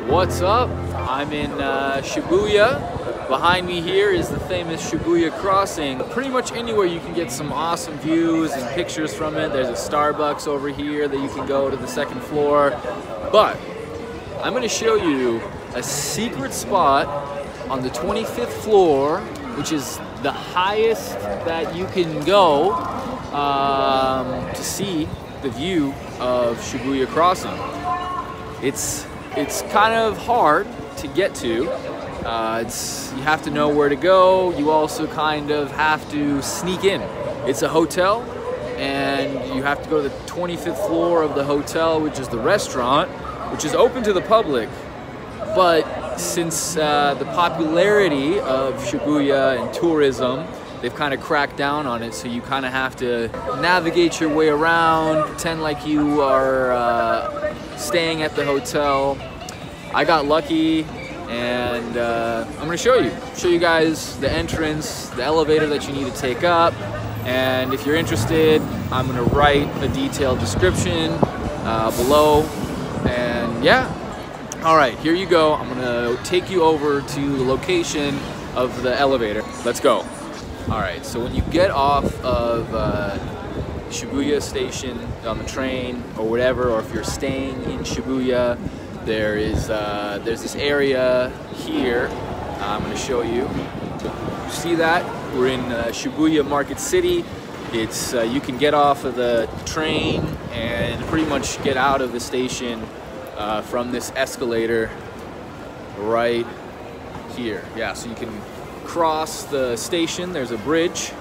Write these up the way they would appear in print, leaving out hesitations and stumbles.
What's up? I'm in Shibuya. Behind me here is the famous Shibuya Crossing. Pretty much anywhere you can get some awesome views and pictures from it. There's a Starbucks over here that you can go to the second floor. But I'm going to show you a secret spot on the 25th floor, which is the highest that you can go to see the view of Shibuya Crossing. It's kind of hard to get to. You have to know where to go. You also kind of have to sneak in. It's a hotel, and you have to go to the 25th floor of the hotel, which is the restaurant, which is open to the public. But since the popularity of Shibuya and tourism, they've kind of cracked down on it, so you kind of have to navigate your way around, pretend like you are staying at the hotel. I got lucky, and I'm going to show you guys the entrance, the elevator that you need to take up, and if you're interested, I'm going to write a detailed description below, and yeah. Alright, here you go. I'm going to take you over to the location of the elevator. Let's go. Alright, so when you get off of Shibuya station on the train or whatever, or if you're staying in Shibuya, there's this area here. I'm going to show you. You see that? We're in Shibuya Market City. It's you can get off of the train and pretty much get out of the station from this escalator right here. Yeah, so you can cross the station. There's a bridge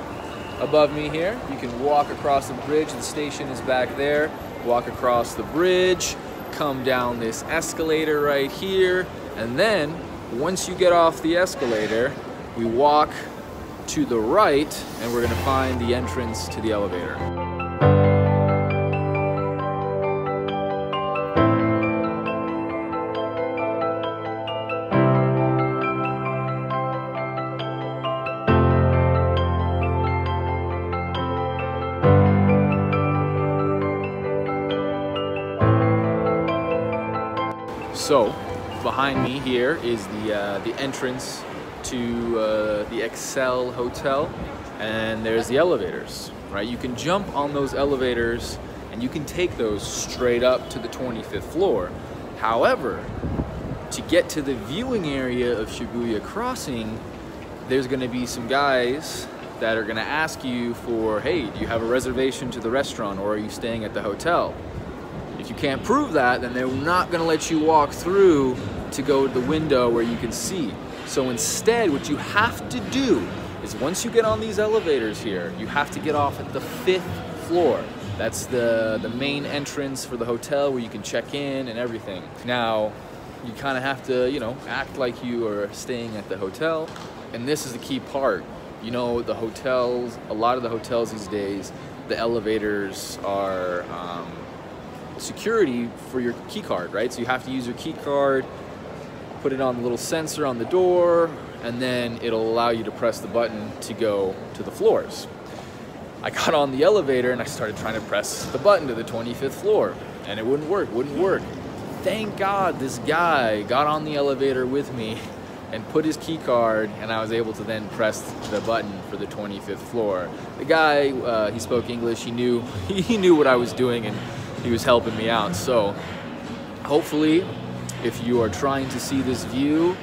above me here. You can walk across the bridge. The station is back there. Walk across the bridge, come down this escalator right here, and then once you get off the escalator, we walk to the right and we're going to find the entrance to the elevator. So, behind me here is the entrance to the Excel Hotel, and there's the elevators, right? You can jump on those elevators and you can take those straight up to the 25th floor. However, to get to the viewing area of Shibuya Crossing, there's going to be some guys that are going to ask you for, hey, do you have a reservation to the restaurant, or are you staying at the hotel? If you can't prove that, then they're not going to let you walk through to go to the window where you can see. So instead, what you have to do is once you get on these elevators here, you have to get off at the 5th floor. That's the main entrance for the hotel where you can check in and everything. Now, you kind of have to, you know, act like you are staying at the hotel. And this is the key part. You know, the hotels, a lot of the hotels these days, the elevators are security for your key card, right? So you have to use your key card, put it on the little sensor on the door, and then it'll allow you to press the button to go to the floors. I got on the elevator and I started trying to press the button to the 25th floor, and it wouldn't work. Thank God this guy got on the elevator with me and put his key card, and I was able to then press the button for the 25th floor. The guy, he spoke English, he knew what I was doing, and he was helping me out. So hopefully, if you are trying to see this view,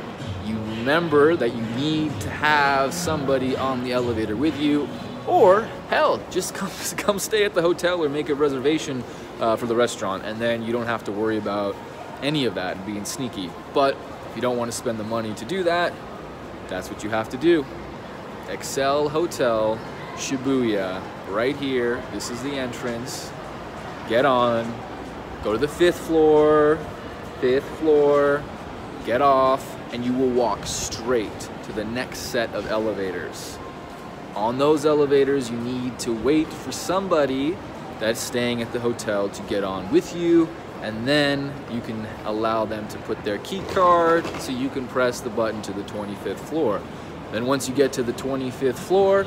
you remember that you need to have somebody on the elevator with you, or hell, just come stay at the hotel or make a reservation for the restaurant, and then you don't have to worry about any of that being sneaky. But if you don't want to spend the money to do that, that's what you have to do. Excel Hotel, Shibuya, right here. This is the entrance. Get on, go to the 5th floor, get off, and you will walk straight to the next set of elevators. On those elevators, you need to wait for somebody that's staying at the hotel to get on with you, and then you can allow them to put their key card so you can press the button to the 25th floor. Then once you get to the 25th floor,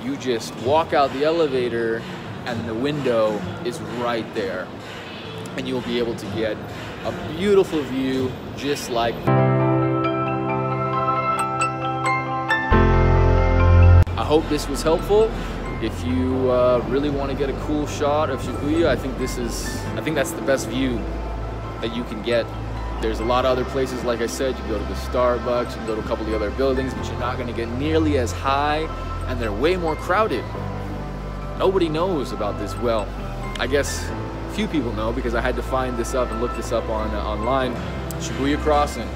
you just walk out the elevator and the window is right there. And you'll be able to get A beautiful view, just like I hope this was helpful. If you really want to get a cool shot of Shibuya, I think that's the best view that you can get. There's a lot of other places, like I said, you can go to the Starbucks, you can go to a couple of the other buildings, but you're not going to get nearly as high, and they're way more crowded. Nobody knows about this. Well, I guess few people know because I had to find this up and look this up online. Shibuya Crossing.